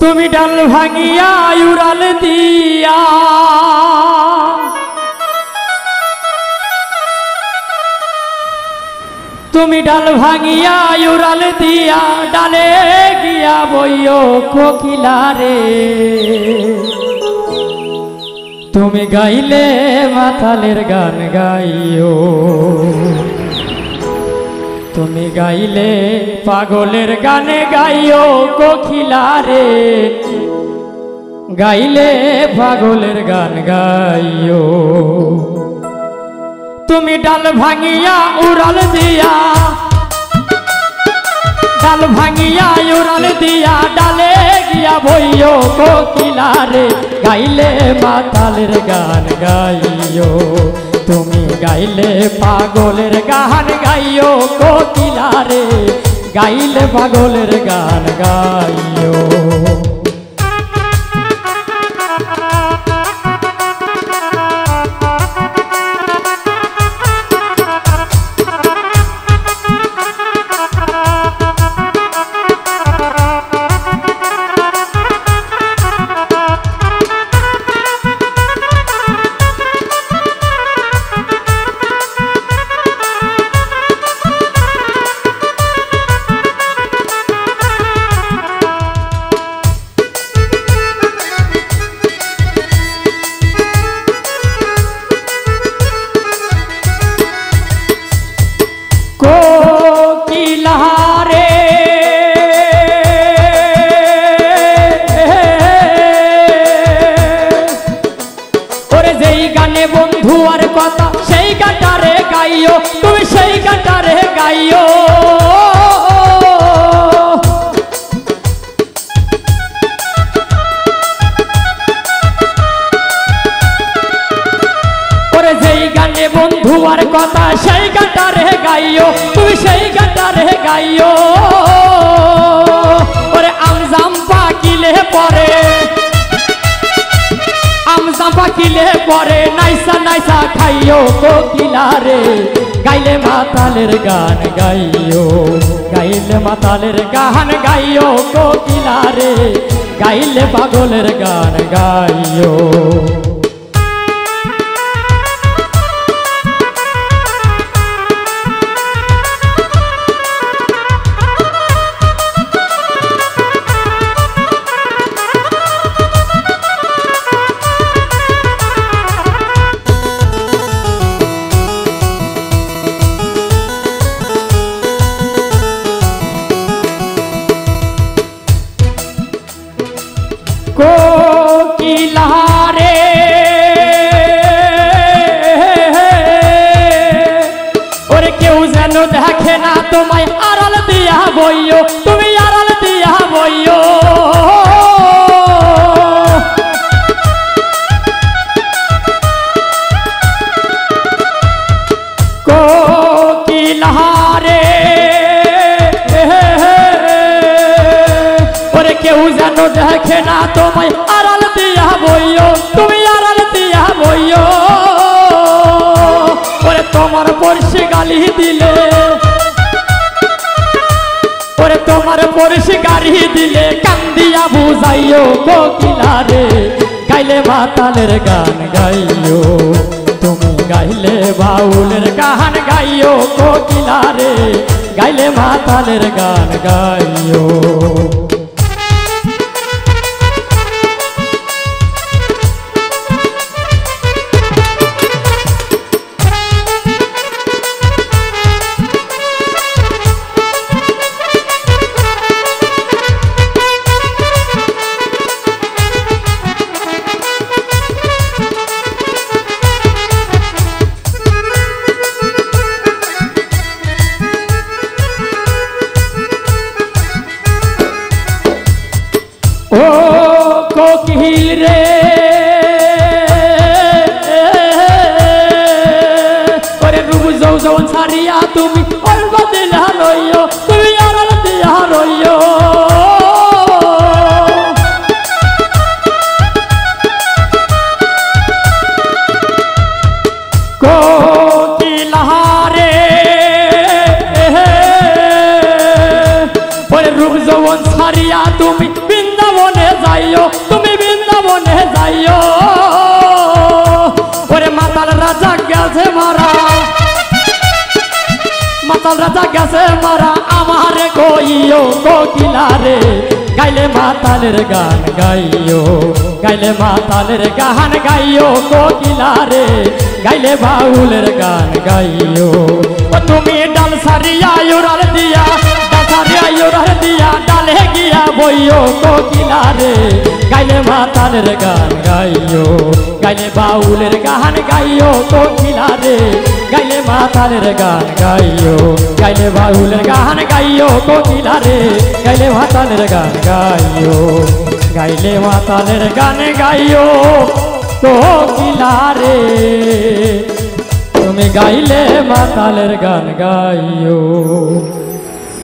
তুমি ডাল ভাঙিয়া উড়াল দিয়া তুমি ডাল ভাঙিয়া উড়াল দিয়া ডালে গিয়া বইও কোকিলা রে তুমি গাইলে মাতালের গান গাইও তুমি গাইলে পাগলের গানে গাইও কোকিলা রে গাইলে পাগলের গান গাইও তুমি ডাল ভাঙিয়া উড়াল দিয়া ডাল ভাঙিয়া উড়াল দিয়া ডালে গিয়া বইও কোকিলা রে গাইলে মাতালের গান গাইও তুমি গাইলে পাগলের গান গাইও কোকিলা রে গাইলে পাগলের গান গাইও বন্ধুয়ার কথা সেই গানটারে গাইও তুমি সেই গানটারে গাইও ওরে যেই গানে বন্ধুয়ার কথা সেই গানটারে গাইও তুমি সেই গানটারে গাইও ওরে আমজাম পাকিলে পরে পাকিলে পরে নাইসা নাইসা খাইও কোকিলা রে গাইলে মাতালের গান গাইও গাইলে মাতালের গান গাইও কোকিলা রে গাইলে পাগলের গান গাইও কোকিলা রে ওরে কেউ যেন দেখে না তোমায় আড়াল দিয়া বইও তুমি আড়াল দিয়া বইও কোকিলা রে ওরে কেউ যেন দেখে না তোমায় আড়াল দিয়া বইও তুমি আড়াল দিয়া বইও ওরে তোমার পরশে গালি দিলে ওরে তোমার পরশে গালি দিলে কান্দিয়া বুঝাইও কোকিলা রে গাইলে মাতালের গান গাইও তুমি গাইলে বাউলের গান গাইও কোকিলা রে গাইলে মাতালের গান গাইও ও কোকিল রে ওরে রূপ যৌবন ছাড়িয়া তুমি অল্প দিলা রইও তুমি আড়াল দিয়া রইও কোকিলা রে ওরে রূপ যৌবন ছাড়িয়া তুমি বৃন্দাবনে যাইও তুমি বৃন্দাবনে যাইও ওরে মাতাল রাজা গেছে মারা মাতাল রাজা গেছে মারা আমারে কইও কোকিলা রে গাইলে মাতালের গান গাইও গাইলে মাতালের গান গাইও কোকিলা রে গাইলে বাউলের গান গাইও ও তুমি ডাল সারিয়া উড়াল দিয়া ডাল সারিয়া উড়াল দিয়া ডালে গিয়া বইও কোকিলা রে গাইলে মাতালের গান গাইও গাইলে বাউলের গান গাইও কোকিলা রে গাইলে মাতালের গান গাইও গাইলে বাউলের গান গাইও কোকিলা রে গাইলে মাতালের গান গাইও গাইলে মাতালের গান গাইও কোকিলা রে তুমি গাইলে মাতালের গান গাইও।